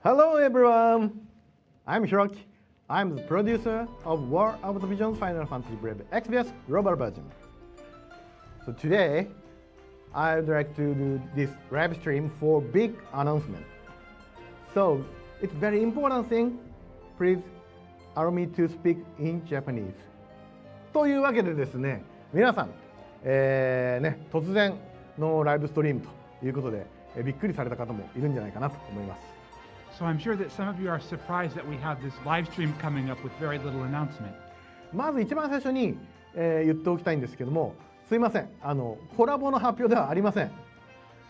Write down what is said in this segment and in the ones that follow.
Hello everyone! I'm Hiroki. I'm the producer of War of the Visions Final Fantasy Brave Exvius Global Version. So today, I would like to do this live stream for big announcement. So it's very important thing. Please allow me to speak in Japanese. というわけでですね、皆さん、突然のライブストリームということで、びっくりされた方もいるんじゃないかなと思います。So I'm sure that some of you are surprised that we have this live stream coming up with very little announcement. まず一番最初に、言っておきたいんですけども、すいません、コラボの発表ではありません。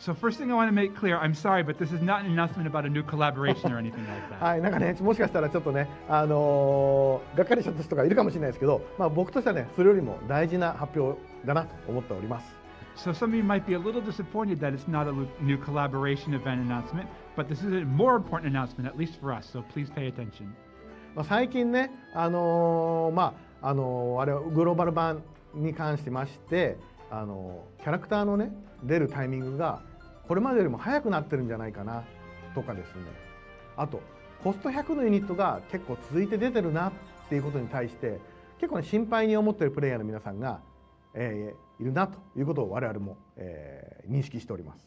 So first thing I want to make clear, I'm sorry, but this is not an announcement about a new collaboration or anything like that. はい、なんかね、もしかしたらちょっとね、がっかりしちゃった人がいるかもしれないですけど、僕としてはね、それよりも大事な発表だなと思っております。So some of you might be a little disappointed that it's not a new collaboration event announcement, but this is a more important announcement, at least for us, so please pay attention. 最近ね、あれグローバル版に関しまして、キャラクターのね、出るタイミングがこれまでよりも早くなってるんじゃないかなとかですね、あとコスト100のユニットが結構続いて出てるなっていうことに対して結構ね心配に思っているプレイヤーの皆さんが、いるなということを我々も、認識しております。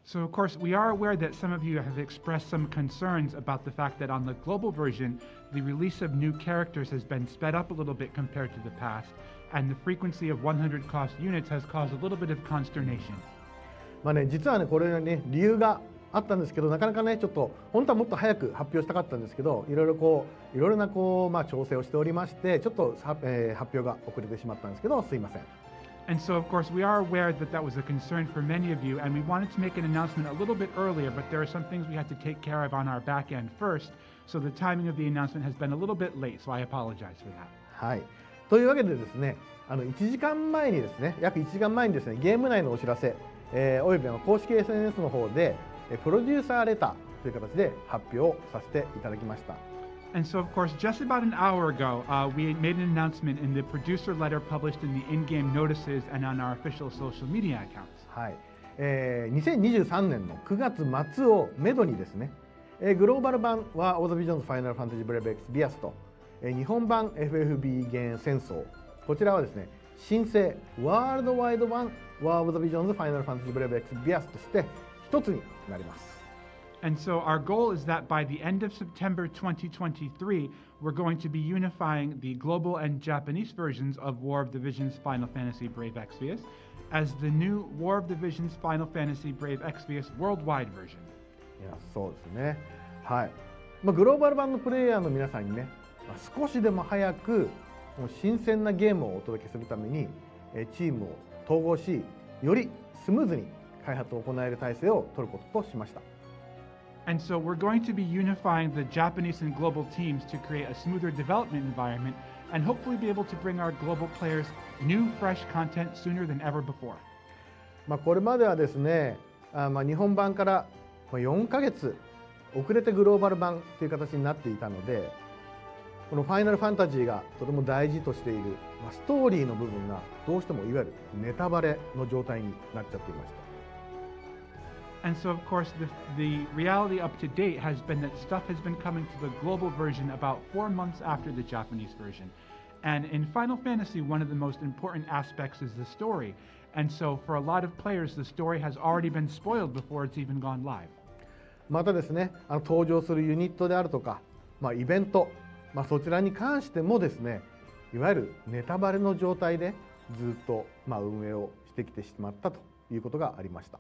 So of course we are aware that some of you have expressed some concerns about the fact that on the global version, the release of new characters has been sped up a little bit compared to the past, and the frequency of 100 cost units has caused a little bit of consternation. 実はねこれね理由があったんですけど、なかなかねちょっと本当はもっと早く発表したかったんですけど、いろいろな調整をしておりまして、ちょっと、発表が遅れてしまったんですけど、すいません。And so, of course, we are aware that that was a concern for many of you, and we wanted to make an announcement a little bit earlier, but there are some things we had to take care of on our back end first, so the timing of the announcement has been a little bit late, so I apologize for that. はい。というわけでですね、1時間前にですね、約1時間前にですね、ゲーム内のお知らせ、および公式 SNS の方で、プロデューサーレターという形で発表させていただきました。And so, of course, just about an hour ago, we made an announcement in the producer letter published in the in-game notices and on our official social media accounts. はい。2023年の9月末をめどにですね、グローバル版War of the Visions Final Fantasy Brave Exviusと、日本版 FFBE ゲー戦争、こちらはですね、新生ワールドワイド版War of the Visions Final Fantasy Brave Exviusとして一つになります。And so our goal is that by the end of September 2023, we're going to be unifying the global and Japanese versions of War of the Visions Final Fantasy Brave Exvius as the new War of the Visions Final Fantasy Brave Exvius worldwide version. いや、そうですね。はい。グローバル版のプレイヤーの皆さんにね、少しでも早く新鮮なゲームをお届けするために、チームを統合し、よりスムーズに開発を行える体制を取ることとしました。And so we're going to be unifying the Japanese and global teams to create a smoother development environment and hopefully be able to bring our global players new, fresh content sooner than ever before. これまではですね、日本版から4ヶ月遅れてグローバル版という形になっていたので、このファイナルファンタジーがとても大事としている、ストーリーの部分がどうしてもいわゆるネタバレの状態になっちゃっていました。And so, of course, the reality up to date has been that stuff has been coming to the global version about 4 months after the Japanese version. And in Final Fantasy, one of the most important aspects is the story. And so, for a lot of players, the story has already been spoiled before it's even gone live. またですね、登場するユニットであるとか、イベント、そちらに関してもですね、いわゆるネタバレの状態でずっと運営をしてきてしまったということがありました。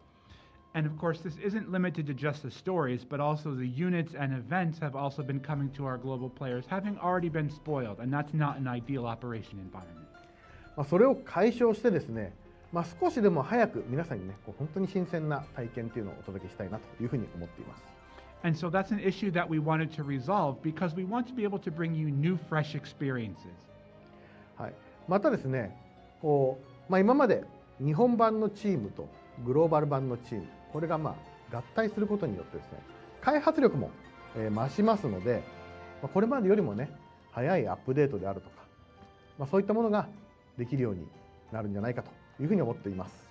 And of course, this isn't limited to just the stories, but also the units and events have also been coming to our global players, having already been spoiled, and that's not an ideal operation environment. それを解消してですね、少しでも早く皆さんにね、本当に新鮮な体験というのをお届けしたいなというふうに思っています。And so that's an issue that we wanted to resolve because we want to be able to bring you new, fresh experiences. はい。またですね、今まで日本版のチームとグローバル版のチーム、これが合体することによってですね、開発力も、増しますので、これまでよりもね、早いアップデートであるとか、そういったものができるようになるんじゃないかというふうに思っています。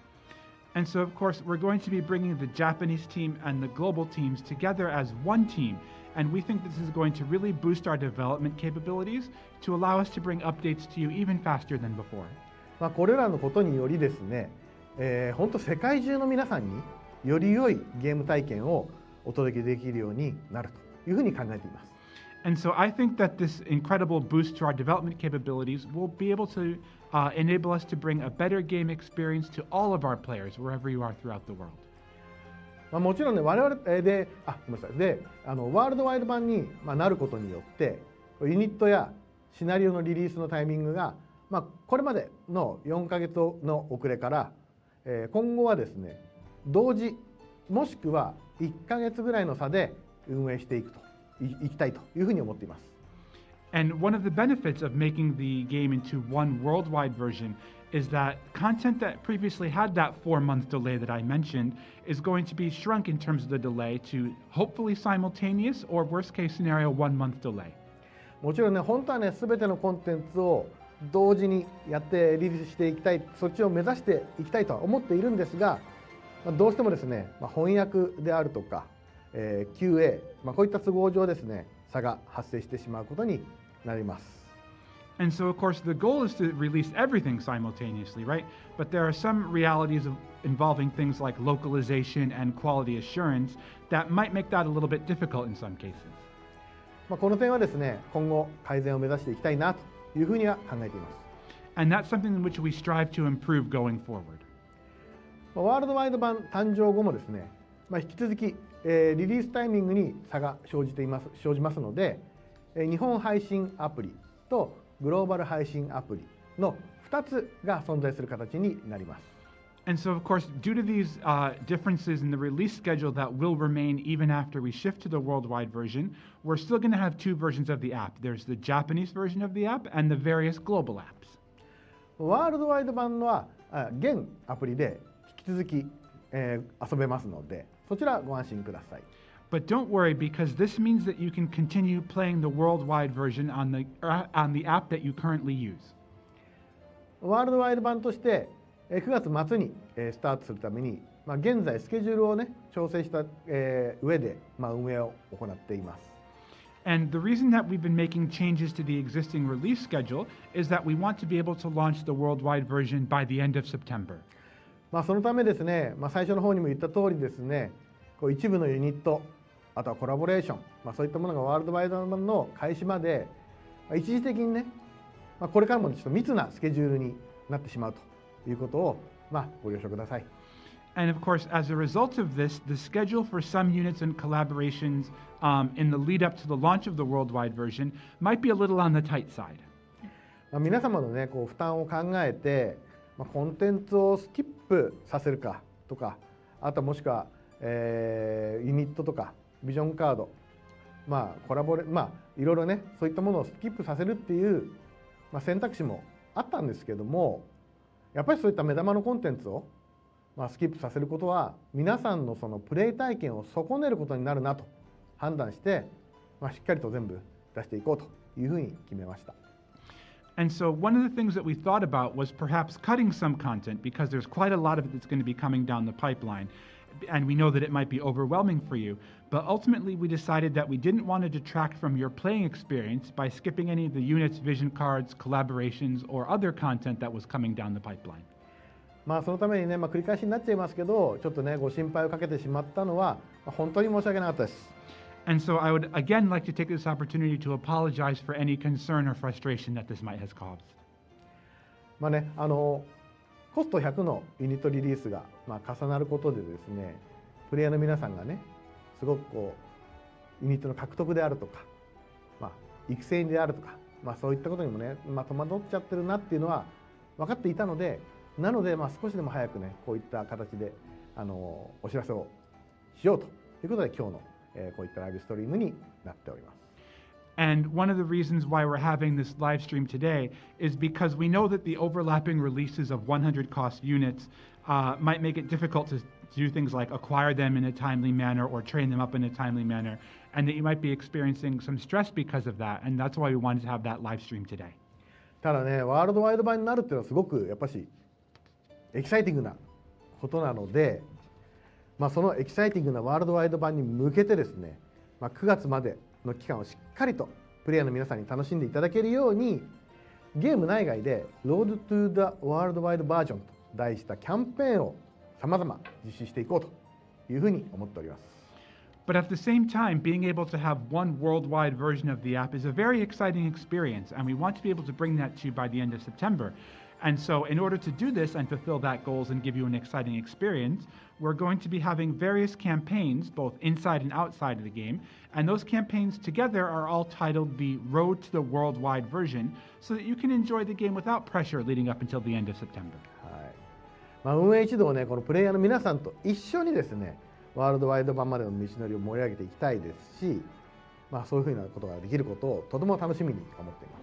And so, of course, we're going to be bringing the Japanese team and the global teams together as one team. And we think this is going to really boost our development capabilities to allow us to bring updates to you even faster than before. これらのことによりですね、本当世界中の皆さんにより良いゲーム体験をお届けできるようになるというふうに考えています。And so I think that this incredible boost to our development capabilities will be able to enable us to bring a better game experience to all of our players wherever you are throughout the world. もちろんね、我々で、ごめんなさい。で、ワールドワイド版になることによって、ユニットやシナリオのリリースのタイミングが、これまでの4ヶ月の遅れから、今後はですね、同時もしくは1ヶ月ぐらいの差で運営していきたいというふうに思っています。And one of the benefits of making the game into one worldwide version is that content that previously had that 4-month delay that I mentioned is going to be shrunk in terms of the delay to hopefully simultaneous or worst case scenario 1-month delay. もちろんね、本当はね、すべてのコンテンツを同時にやってリリースしていきたい、そっちを目指していきたいとは思っているんですが、どうしてもですね、翻訳であるとか、QA、こういった都合上ですね、差が発生してしまうことになります。And so, of course, the goal is to release everything simultaneously, right? But there are some realities involving things like localization and quality assurance that might make that a little bit difficult in some cases. この点はですね、今後改善を目指していきたいなというふうには考えています。And that's something in which we strive to improve going forward. ワールドワイド版誕生後もですね、引き続き、リリースタイミングに差が生じますので、日本配信アプリとグローバル配信アプリの2つが存在する形になります。And so, of course, due to these differences in the release schedule that will remain even after we shift to the worldwide version, we're still going to have two versions of the app. There's the Japanese version of the app and the various global apps. ワールドワイド版は現アプリで引き続き、遊べますので、そちらご安心ください。But don't worry, because this means that you can continue playing the worldwide version on the app that you currently use. ワールドワイド版として9月末にスタートするために、現在スケジュールをね調整した上で運営を行っています。And the reason that we've been making changes to the existing release schedule is that we want to be able to launch the worldwide version by the end of September. そのためですね、最初の方にも言った通りですね、一部のユニット、あとはコラボレーション、そういったものがワールドワイド版の開始まで、一時的にね、これからもちょっと密なスケジュールになってしまうということを、ご了承ください。And of course, as a result of this, the schedule for some units and collaborations in the lead up to the launch of the worldwide version might be a little on the tight side. 皆様のね、負担を考えて、コンテンツをスキップさせるかとか、あともしくは、ユニットとかビジョンカード、コラボレ、いろいろね、そういったものをスキップさせるっていう、選択肢もあったんですけども、やっぱりそういった目玉のコンテンツをスキップさせることは皆さんのそのプレイ体験を損ねることになるなと判断して、しっかりと全部出していこうというふうに決めました。And so one of the things that we thought about was perhaps cutting some content because there's quite a lot of it that's going to be coming down the pipeline. And we know that it might be overwhelming for you. But ultimately, we decided that we didn't want to detract from your playing experience by skipping any of the units, vision cards, collaborations, or other content that was coming down the pipeline. そのためにね、繰り返しになっちゃいますけど、ちょっとね、ご心配をかけてしまったのは、本当に申し訳なかったです。And so I would again like to take this opportunity to apologize for any concern or frustration that this might have caused. コスト100のユニットリリースが重なることでですね、プレイヤーの皆さんがね、すごくユニットの獲得であるとか、育成であるとか、そういったことにもね、戸惑っちゃってるなっていうのは分かっていたので、少しでも早くね、こういった形でお知らせをしようということで、今日のこういったライブストリームになっております。And one of the reasons why we're having this live stream today is because we know that the overlapping releases of 100 cost units might make it difficult to do things like acquire them in a timely manner or train them up in a timely manner, and that you might be experiencing some stress because of that, and that's why we wanted to have that live stream today. ただね、ワールドワイド版になるっていうのはすごくやっぱしエキサイティングなことなので、そのエキサイティングなワールドワイド版に向けてですね、9月までの期間をしっかりとプレイヤーの皆さんに楽しんでいただけるように、ゲーム内外で Road to the World Wide Version と題したキャンペーンを様々実施していこうというふうに思っております。But at the same time, being able to have one worldwide version of the app is a very exciting experience, and we want to be able to bring that to you by the end of September. And so in order to do this and fulfill that goals and give you an exciting experience, we're going to be having various campaigns, both inside and outside of the game, and those campaigns together are all titled the Road to the Worldwide Version, so that you can enjoy the game without pressure leading up until the end of September. 運営一同ね、このプレイヤーの皆さんと一緒にですね、ワールドワイド版までの道のりを盛り上げていきたいですし、そういうふうなことができることをとても楽しみに思っています。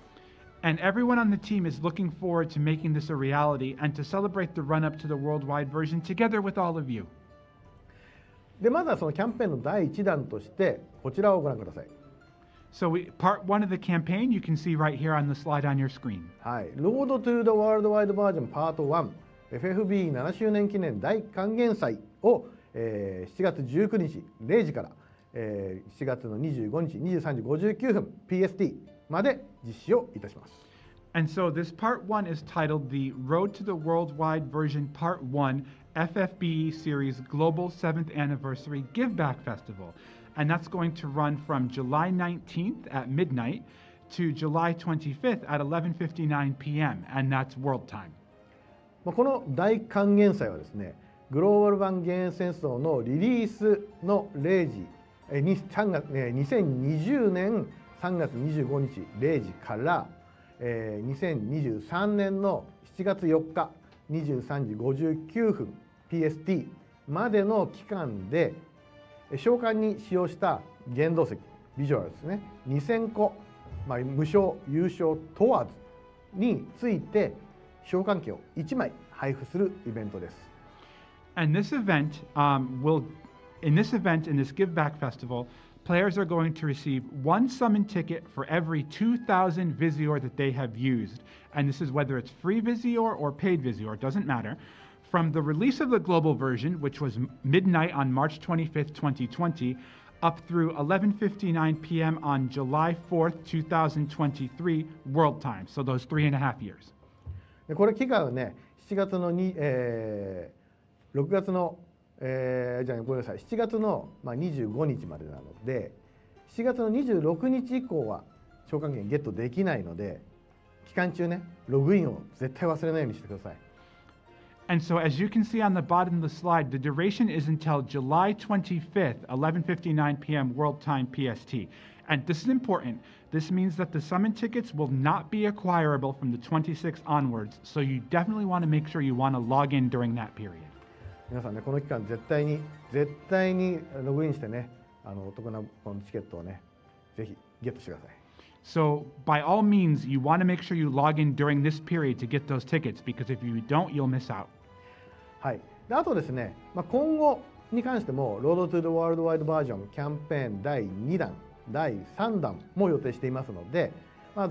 And everyone on the team is looking forward to making this a reality and to celebrate the run-up to the worldwide version together with all of you. で、まずはそのキャンペーンの第1弾としてこちらをご覧ください。So part one of the campaign you can see right here on the slide on your screen. はい、Road to the World Wide Version Part 1 FFBE 7周年記念大還元祭を、7月19日0時から、7月の25日23時59分 PST まで実施をいたします。And so this part one is titled the Road to the Worldwide Version Part 1 FFBE Series Global 7th Anniversary Give Back Festival. And that's going to run from July 19th at midnight to July 25th at 11:59 p.m. And that's world time. この大還元祭はですね、グローバル版原炎戦争のリリースの0時、2020年3月25日0時から、2023年の7月4日23時59分 PST までの期間で召喚に使用した原動石ビジュアルですね、2000個、無償有償問わずについて召喚機を1枚配布するイベントです。And this event in this Give Back Festival, players are going to receive one summon ticket for every 2,000 Visior that they have used. And this is whether it's free Visior or paid Visior, it doesn't matter. From the release of the global version, which was midnight on March 25th, 2020, up through 11:59 p.m. on July 4th, 2023 world time. So those 3.5 years. これ期間はね、6月の7月の25日までなので、7月の26日以降は召喚券ゲットできないので、期間中ね、ログインを絶対忘れないようにしてください。And so as you can see on the bottom of the slide, the duration is until July 25th, 11:59 p.m. World Time PST. And this is important. This means that the summon tickets will not be acquirable from the 26th onwards, so you definitely want to make sure you want to log in during that period. 皆さんね、この期間絶対にログインしてね、お得なこのチケットをね、ぜひゲットしてください。So by all means, you want to make sure you log in during this period to get those tickets, because if you don't, you'll miss out. はい。で、あとですね、今後に関しても、Road to the World Wide Version キャンペーン第2弾、第3弾も予定していますので、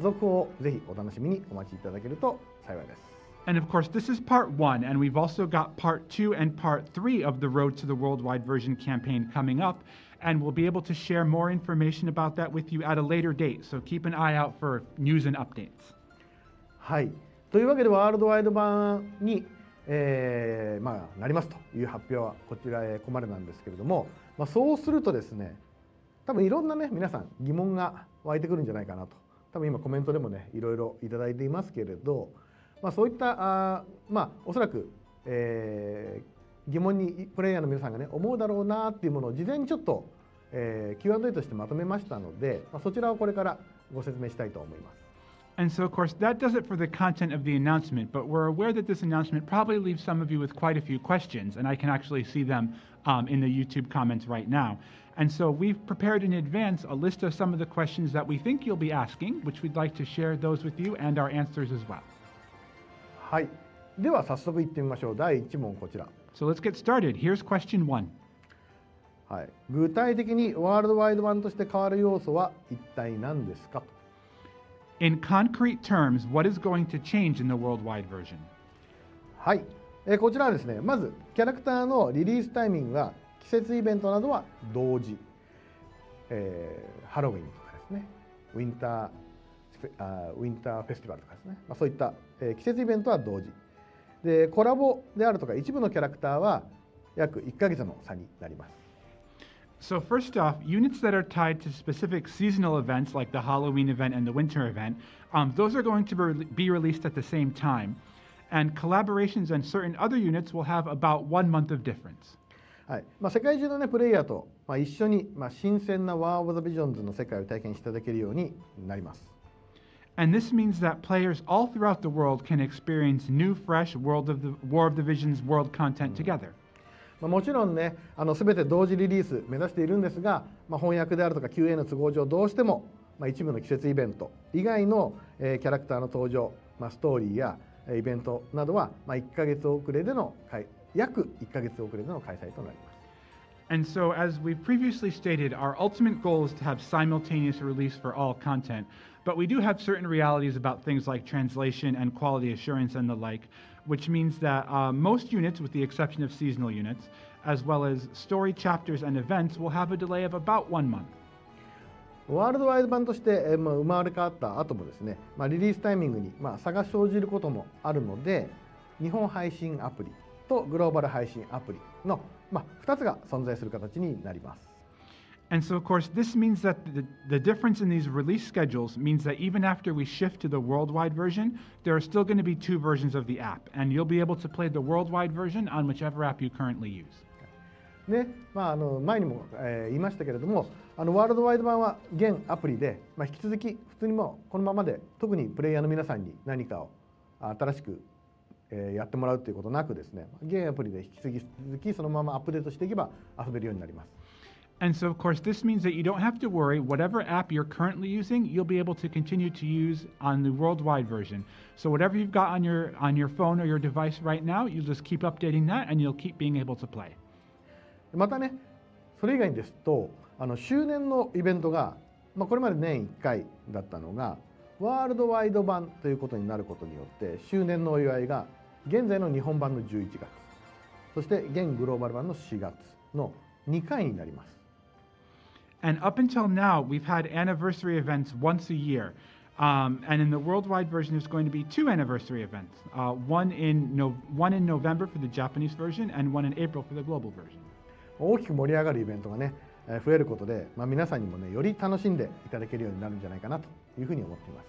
続報をぜひお楽しみにお待ちいただけると幸いです。And of course, this is part one, and we've also got part 2 and part 3 of the Road to the Worldwide Version campaign coming up, and we'll be able to share more information about that with you at a later date. So keep an eye out for news and updates. はい。というわけで、ワールドワイド版に、なりますという発表はこちらへこまでなんですけれども、そうするとですね、多分いろんなね、皆さん疑問が湧いてくるんじゃないかなと。多分今コメントでもね、いろいろいただいていますけれど、そういったおそらく、疑問にプレイヤーの皆さんがね思うだろうなっていうものを事前にちょっと、Q&A としてまとめましたので、そちらをこれからご説明したいと思います。And so, of course, that does it for the content of the announcement, but we're aware that this announcement probably leaves some of you with quite a few questions, and I can actually see them in the YouTube comments right now. And so we've prepared in advance a list of some of the questions that we think you'll be asking, which we'd like to share those with you and our answers as well. はい。では早速いってみましょう。第1問こちら。So let's get started. Here's question 1. はい。具体的にワールドワイド版として変わる要素は一体何ですかと。In concrete terms, what is going to change in the worldwide version? はい。こちらはですね、まずキャラクターのリリースタイミングが季節イベントなどは同時、ハロウィンとかですね、ウィンターフェスティバルとかですね、そういった、季節イベントは同時で、コラボであるとか一部のキャラクターは約1ヶ月の差になります。So first off, units that are tied to specific seasonal events like the Halloween event and the winter event, those are going to be released at the same time. And collaborations and certain other units will have about 1 month of difference. はい、世界中の、ね、プレイヤーと、一緒に、新鮮な War of the Visions の世界を体験していただけるようになります。And this means that players all throughout the world can experience new, fresh War of the Visions world content together. もちろんね、全て同時リリース目指しているんですが、翻訳であるとか QA の都合上どうしても、一部の季節イベント以外の、キャラクターの登場、ストーリーやイベントなどは、1ヶ月遅れでの約1ヶ月遅れでの開催となります。And so, as we've previously stated, our ultimate goal is to have simultaneous release for all content, but we do have certain realities about things like translation and quality assurance and the like, which means that most units, with the exception of seasonal units, as well as story chapters and events, will have a delay of about 1 month. ワールドワイド版として、生まれ変わった後もですね、リリースタイミングに、差が生じることもあるので、日本配信アプリとグローバル配信アプリの、2つが存在する形になります。And so, of course, this means that the difference in these release schedules means that even after we shift to the worldwide version, there are still going to be 2 versions of the app, and you'll be able to play the worldwide version on whichever app you currently use. で、前にも、言いましたけれども、ワールドワイド版は現アプリで、引き続き普通にもこのままで、特にプレイヤーの皆さんに何かを新しく、やってもらうということなくですね、現アプリで引き続きそのままアップデートしていけば遊べるようになります。And so, of course, this means that you don't have to worry. Whatever app you're currently using, you'll be able to continue to use on the worldwide version. So whatever you've got on your phone or your device right now, you'll just keep updating that and you'll keep being able to play. またね、それ以外にですと、周年のイベントが、これまで年1回だったのが、ワールドワイド版ということになることによって、周年のお祝いが現在の日本版の11月、そして現グローバル版の4月の2回になります。And up until now, we've had anniversary events once a year. And in the worldwide version, there's going to be 2 anniversary events, one in November for the Japanese version and one in April for the global version. 大きく盛り上がるイベントがね、増えることで、皆さんにもね、より楽しんでいただけるようになるんじゃないかなというふうに思っています。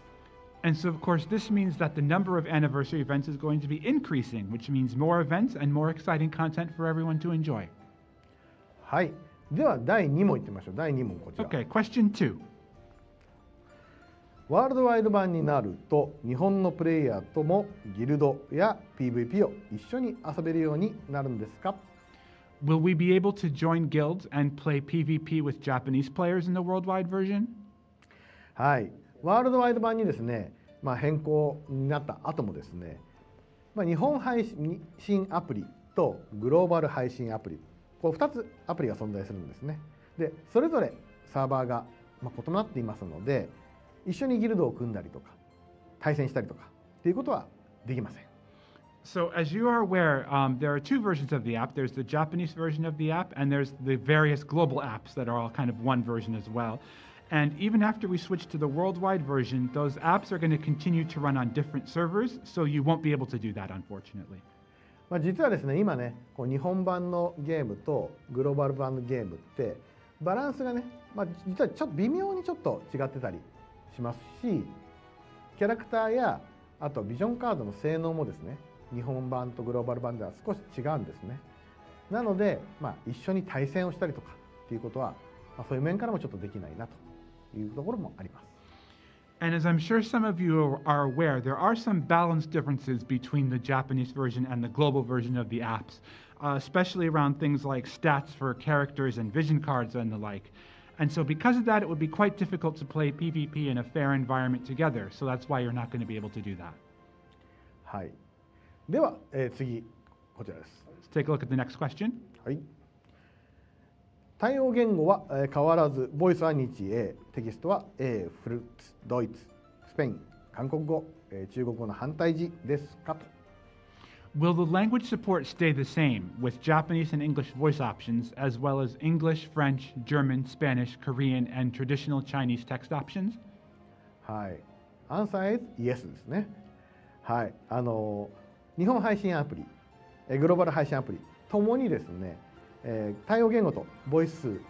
And so, of course, this means that the number of anniversary events is going to be increasing, which means more events and more exciting content for everyone to enjoy. はい。では第2問いってみましょう。第2問こちら。Okay, question 2. ワールドワイド版になると日本のプレイヤーともギルドや PVP を一緒に遊べるようになるんですか？ Will we be able to join guilds and play PvP with Japanese players in the worldwide version? はい。ワールドワイド版にですね、変更になった後もですね、日本配信アプリとグローバル配信アプリ、こう2つアプリが存在するんですね。で、それぞれサーバーが異なっていますので、一緒にギルドを組んだりとか、対戦したりとかっていうことはできません。So, as you are aware, there are 2 versions of the app. There's the Japanese version of the app, and there's the various global apps that are all kind of one version as well. And even after we switch to the worldwide version, those apps are going to continue to run on different servers, so you won't be able to do that, unfortunately. 実はですね、今ね、日本版のゲームとグローバル版のゲームってバランスがね、実はちょっと微妙にちょっと違ってたりしますし、キャラクターやあとビジョンカードの性能もですね、日本版とグローバル版では少し違うんですね。なので、一緒に対戦をしたりとかっていうことは、そういう面からもちょっとできないなというところもあります。And as I'm sure some of you are aware, there are some balance differences between the Japanese version and the global version of the apps, especially around things like stats for characters and vision cards and the like. And so because of that, it would be quite difficult to play PvP in a fair environment together. So that's why you're not going to be able to do that. はい。では、次、こちらです。Let's take a look at the next question. はい。対応言語は変わらず、ボイスは日英、テキストは英、フルーツ、ドイツ、スペイン、韓国語、中国語の反対字ですかと。Will the language support stay the same with Japanese and English voice options, as well as English, French, German, Spanish, Korean, and traditional Chinese text options? はい。Answer is yes ですね。はい。日本配信アプリ、グローバル配信アプリともにですね、対応言語とボイス数、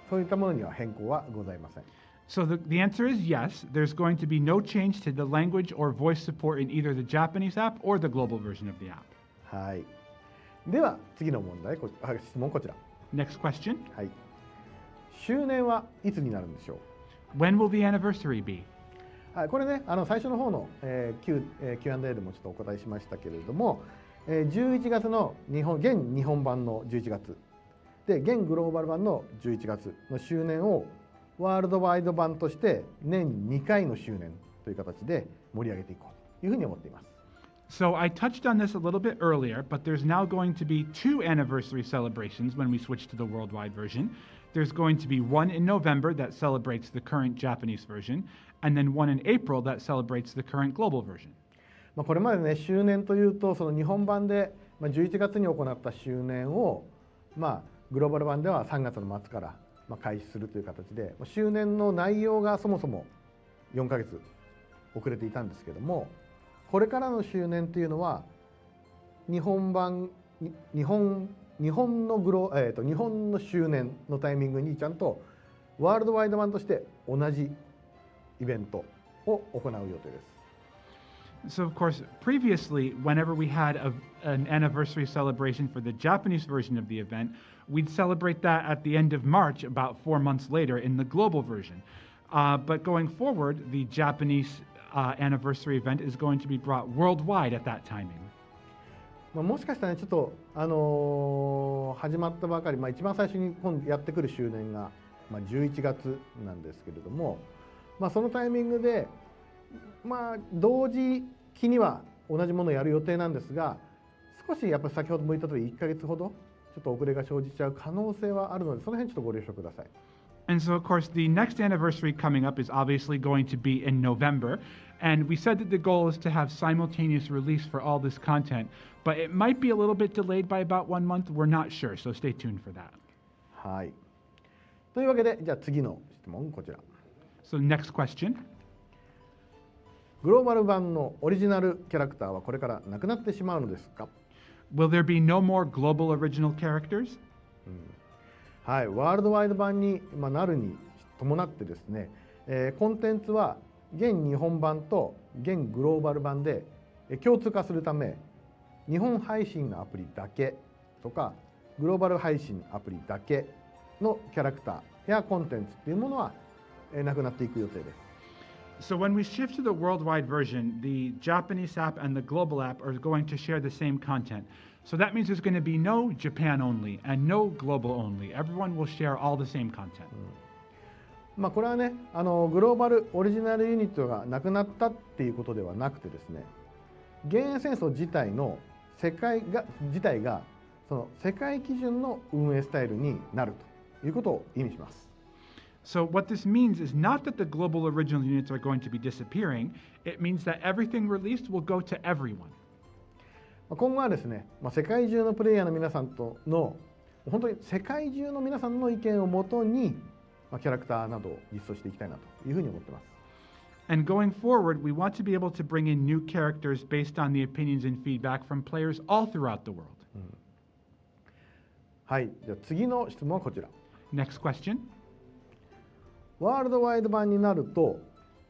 そういったものには変更はございません。So the answer is yes. There's going to be no change to the language or voice support in either the Japanese app or the global version of the app. はい。では次の問題、質問こちら。Next question. はい。周年はいつになるんでしょう。 When will the anniversary be? はい、これね、最初の方の、Q&A でもちょっとお答えしましたけれども、11月の現日本版の11月で現グローバル版の11月の周年をワールドワイド版として年2回の周年という形で盛り上げていこうというふうに思っています。So I touched on this a little bit earlier, but there's now going to be 2 anniversary celebrations when we switch to the worldwide version. There's going to be one in November that celebrates the current Japanese version, and then one in April that celebrates the current global version. これまでね、周年というとその日本版で11月に行った周年を、グローバル版では3月の末から開始するという形で、周年の内容がそもそも4ヶ月遅れていたんですけども、これからの周年というのは日本の周年のタイミングにちゃんとワールドワイド版として同じイベントを行う予定です。So of course, previously, whenever we had an anniversary celebration for the Japanese version of the event, we'd celebrate that at the end of March, about 4 months later, in the global version. But going forward, the Japanese anniversary event is going to be brought worldwide at that timing. もしかしたらちょっと、始まったばかり、一番最初に今度やってくる周年が、11月なんですけれども、そのタイミングで、同時期には同じものをやる予定なんですが、少しやっぱり先ほども言った通り1ヶ月ほどちょっと遅れが生じちゃう可能性はあるので、その辺ちょっとご了承ください。And so, of course, the next anniversary coming up is obviously going to be in November. And we said that the goal is to have simultaneous release for all this content, but it might be a little bit delayed by about 1 month. We're not sure, so stay tuned for that. はい。というわけで、じゃあ次の質問こちら。So next question. グローバル版のオリジナルキャラクターはこれからなくなってしまうのですか？ Will there be no more global original characters? はい、ワールドワイド版になるに伴ってですね、コンテンツは現日本版と現グローバル版で共通化するため、日本配信のアプリだけとかグローバル配信アプリだけのキャラクターやコンテンツっていうものはなくなっていく予定です。So when we shift to the worldwide version, the Japanese app and the global app are going to share the same content. So that means there's going to be no Japan only and no global only. Everyone will share all the same content. これはね、グローバルオリジナルユニットがなくなったっていうことではなくてですね、幻影戦争自体がその世界基準の運営スタイルになるということを意味します。So what this means is not that the global original units are going to be disappearing. It means that everything released will go to everyone. 今後はですね、世界中のプレイヤーの皆さんとの本当に世界中の皆さんの意見をもとにキャラクターなどを実装していきたいなというふうに思っています。And going forward, we want to be able to bring in new characters based on the opinions and feedback from players all throughout the world. はい、じゃあ次の質問はこちら。Next question. ワールドワイド版になると、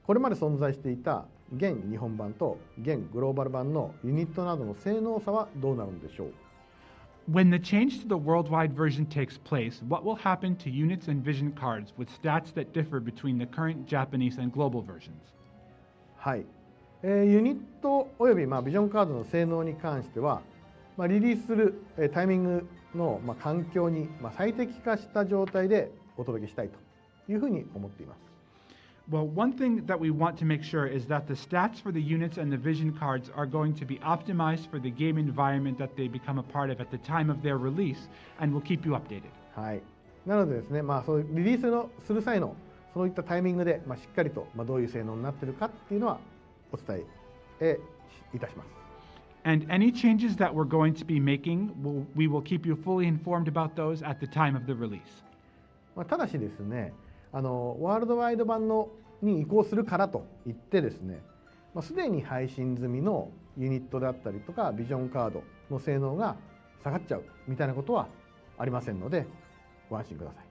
これまで存在していた現日本版と現グローバル版のユニットなどの性能差はどうなるんでしょう？ When the change to the worldwide version takes place, what will happen to units and vision cards with stats that differ between the current Japanese and global versions? はい、ユニットおよびビジョンカードの性能に関しては、リリースするタイミングの環境に最適化した状態でお届けしたいというふうに思っています。Well, one thing that we want to make sure is that the stats for the units and the vision cards are going to be optimized for the game environment that they become a part of at the time of their release, and we'll keep you updated. はい。なのでですね、そういうリリースのする際のそういったタイミングで、しっかりとどういう性能になっているかっていうのはお伝えいたします。And any changes that we're going to be making, we will keep you fully informed about those at the time of the release. ただしですね、ワールドワイド版に移行するからといってですね、すでに配信済みのユニットだったりとかビジョンカードの性能が下がっちゃうみたいなことはありませんのでご安心ください。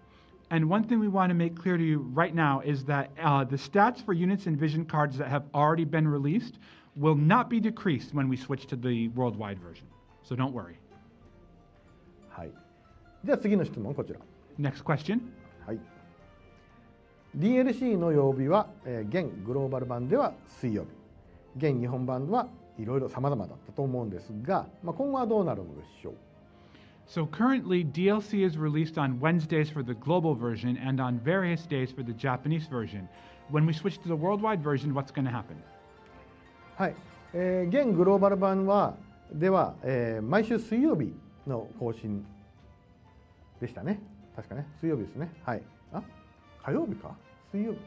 And one thing we want to make clear to you right now is that the stats for units and vision cards that have already been released will not be decreased when we switch to the worldwide version. So don't worry. はい。では次の質問こちら。Next question. はい。DLC の曜日は、現グローバル版では水曜日、現日本版はいろいろ様々だったと思うんですが、今後はどうなるのでしょう。So currently, DLC is released on Wednesdays for the global version and on various days for the Japanese version. When we switch to the worldwide version, what's going to happen? はい、現グローバル版では、毎週水曜日の更新でしたね。確かね、水曜日ですね。はい。火曜日か水曜日、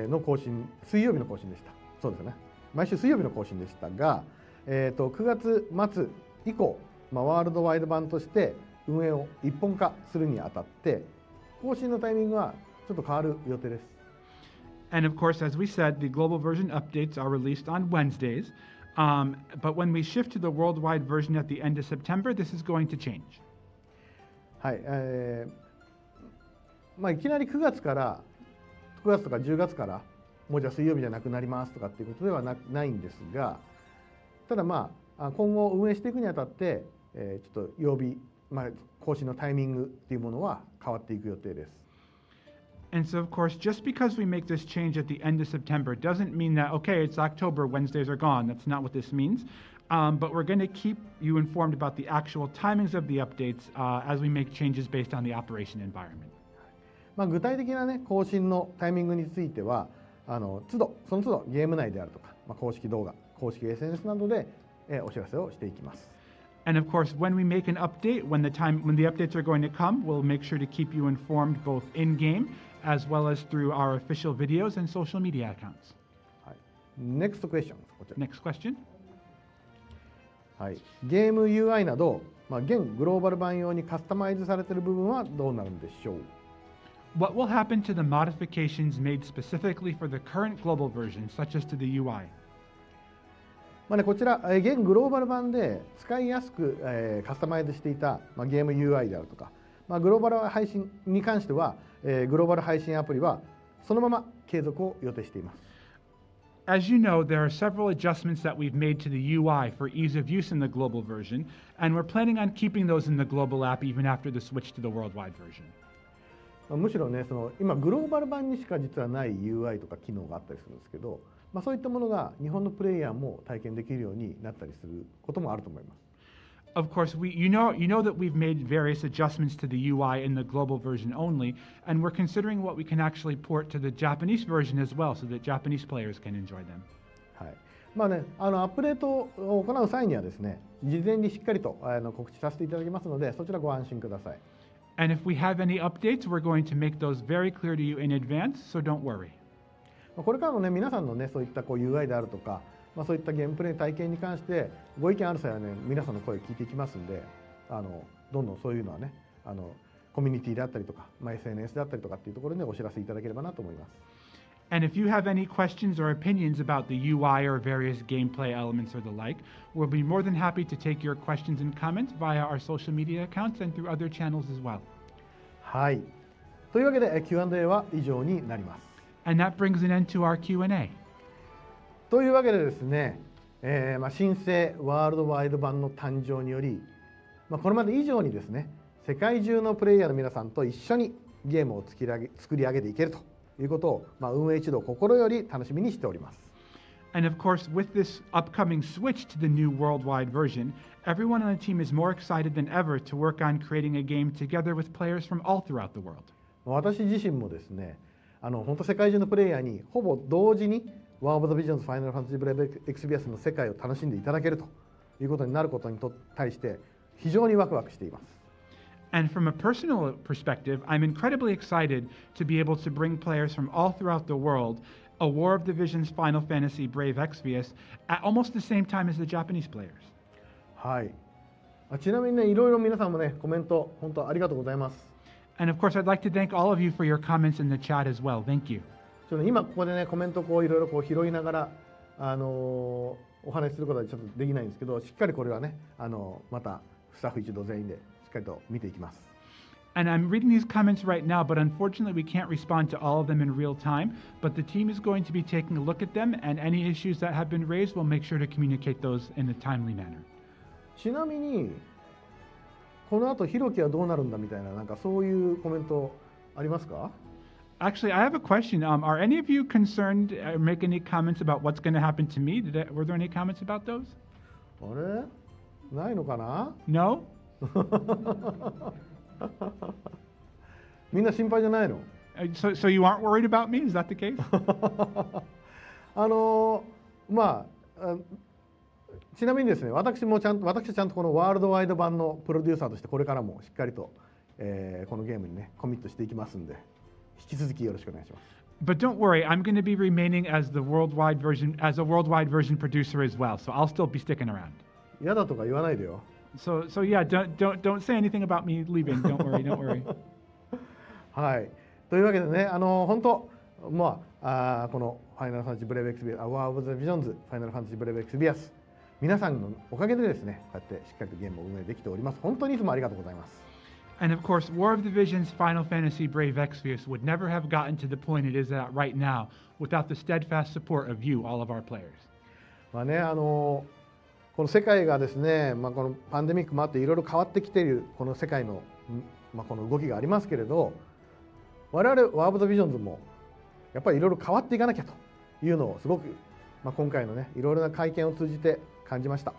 の更新、水曜日の更新でした。そうですね。毎週水曜日の更新でしたが、9月末以降、ワールドワイド版として運営を一本化するにあたって更新のタイミングはちょっと変わる予定です。And of course, as we said, the global version updates are released on Wednesdays. But when we shift to the worldwide version at the end of September, this is going to change. はい、いきなり9月とか10月からもうじゃあ水曜日じゃなくなりますとかっていうことではないんですが、ただ今後運営していくにあたってちょっと曜日、更新のタイミングっていうものは変わっていく予定です。And so, of course, just because we make this change at the end of September doesn't mean that, okay, it's October, Wednesdays are gone. That's not what this means. But we're going to keep you informed about the actual timings of the updates as we make changes based on the operation environment. 具体的な、更新のタイミングについてはその都度ゲーム内であるとか、公式動画、公式 SNS などでお知らせをしていきます。And of course, when we make an update, when the updates are going to come, we'll make sure to keep you informed both in-game as well as through our official videos and social media accounts. はい、Next question. Next question. はい、ゲーム UI など、現グローバル版用にカスタマイズされている部分はどうなるんでしょう。What will happen to the modifications made specifically for the current global version, such as to the UI? こちら現グローバル版で使いやすく、カスタマイズしていた、ゲーム UI であるとか、グローバル配信に関しては、グローバル配信アプリはそのまま継続を予定しています。As you know, there are several adjustments that we've made to the UI for ease of use in the global version, and we're planning on keeping those in the global app even after the switch to the worldwide version. むしろね、今グローバル版にしか実はない UI とか機能があったりするんですけど、そういったものが日本のプレイヤーも体験できるようになったりすることもあると思います。Of course, you know that we've made various adjustments to the UI in the global version only, and we're considering what we can actually port to the Japanese version as well, so that Japanese players can enjoy them. はい。アップデートを行う際にはですね、事前にしっかりと告知させていただきますので、そちらご安心ください。And if we have any updates, we're going to make those very clear to you in advance, so don't worry. これからもね、皆さんのね、そういったUI であるとか、そういったゲームプレイ体験に関してご意見ある際はね、皆さんの声を聞いていきますんで、どんどんそういうのはね、コミュニティであったりとか、SNS であったりとかっていうところでお知らせいただければなと思います。And if you have any questions or opinions about the UI or various gameplay elements or the like, we'll be more than happy to take your questions and comments via our social media accounts and through other channels as well. はい。というわけで Q&A は以上になります。And that brings an end to our Q&A. というわけでですね、新生ワールドワイド版の誕生により、これまで以上にですね、世界中のプレイヤーの皆さんと一緒にゲームを作り上げていけるということを、運営一同心より楽しみにしております。And of course, with this upcoming switch to the new worldwide version, everyone on the team is more excited than ever to work on creating a game together with players from all throughout the world. 私自身もですね、本当世界中のプレイヤーにほぼ同時にワーオブ・ザ・ビジョンズ・ファイナル・ファンタジー・ブレイブ・エクスビアスの世界を楽しんでいただけるということになることに対して非常にワクワクしています。And from a personal perspective, I'm incredibly excited to be able to bring players from all throughout the world a War of the Visions Final Fantasy Brave Exvius at almost the same time as the Japanese players. はい。ちなみにね、いろいろ皆さんもね、コメント、本当ありがとうございます。And of course, I'd like to thank all of you for your comments in the chat as well. Thank you. 今ここでね、コメントをいろいろ拾いながら、お話しすることはちょっとできないんですけど、しっかりこれはね、またスタッフ一同全員でしっかりと見ていきます。And I'm reading these comments right now, but unfortunately we can't respond to all of them in real time. But the team is going to be taking a look at them, and any issues that have been raised, we'll make sure to communicate those in a timely manner. ちなみに、この後ひろきはどうなるんだみたいな、なんかそういうコメントありますか？ Actually, I have a question. Are any of you concerned or make any comments about what's going to happen to me? Were there any comments about those? あれないのかな？ No? みんな心配じゃないの？ So you aren't worried about me? Is that the case? まあ、ちなみにですね、私ちゃんとこのワールドワイド版のプロデューサーとしてこれからもしっかりと、このゲームにねコミットしていきますんで、引き続きよろしくお願いします。But don't worry, I'm going to be remaining as a worldwide version producer as well. So I'll still be sticking around. 嫌だとか言わないでよ。So yeah, don't say anything about me leaving. Don't worry. はい。というわけでね、本当まあこのファイナルファンタジーブレイブエクスビアス、ワーオブザビジョンズファイナルファンタジーブレイブエクスビアス、皆さんのおかげでですね、こうやってしっかりとゲームを運営できております。本当にいつもありがとうございます。And of course, War of the Visions Final Fantasy Brave Exvius would never have gotten to the point it is at right now without the steadfast support of you, all of our players. まあね、この世界がですね、このパンデミックもあっていろいろ変わってきているこの世界の、この動きがありますけれど、我々ワーオブザビジョンズもやっぱりいろいろ変わっていかなきゃというのをすごく、今回のねいろいろな会見を通じて感じました。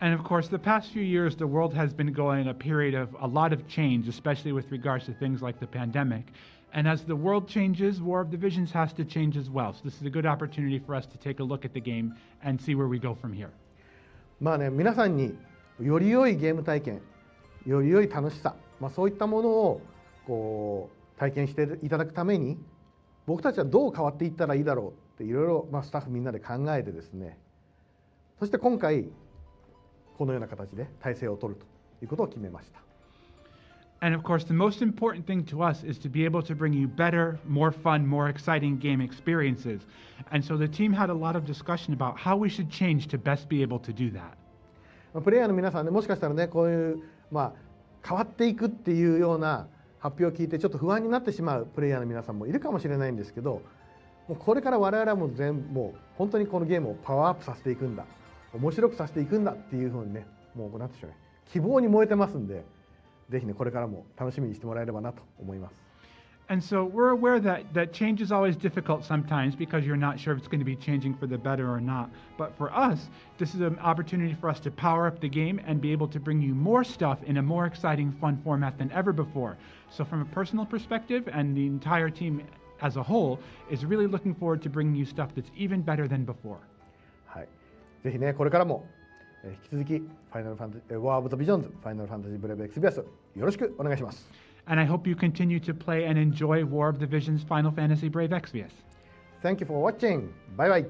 And of course, the past few years, the world has been going a period of a lot of change, especially with regards to things like the pandemic. And as the world changes, War of the Visions has to change as well. So this is a good opportunity for us to take a look at the game and see where we go from here. まあね、皆さんにより良いゲーム体験、より良い楽しさ、そういったものをこう体験していただくために、僕たちはどう変わっていったらいいだろうっていろいろスタッフみんなで考えてですね、そして今回このような形で体制を取るということを決めました。And of course, the most important thing to us is to be able to bring you better, more fun, more exciting game experiences. And so the team had a lot of discussion about how we should change to best be able to do that. プレイヤーの皆さんね、もしかしたらね、こういう変わっていくっていうような発表を聞いてちょっと不安になってしまうプレイヤーの皆さんもいるかもしれないんですけど、もうこれから我々はもう本当にこのゲームをパワーアップさせていくんだ、面白くさせていくんだっていうふうにね、もうなんていうんでしょうね、希望に燃えてますんで、ぜひねこれからも楽しみにしてもらえればなと思います。And so we're aware that change is always difficult sometimes because you're not sure if it's going to be changing for the better or not. But for us, this is an opportunity for us to power up the game and be able to bring you more stuff in a more exciting, fun format than ever before. So from a personal perspective, and the entire team as a whole is really looking forward to bringing you stuff that's even better than before. はい。ぜひねこれからも引き続きファイナルファンタジーワーオブザビジョンズファイナルファンタジーブレイブエクスビアスよろしくお願いします。And I hope you continue to play and enjoy War of the Visions Final Fantasy Brave Exvius. Thank you for watching. Bye bye.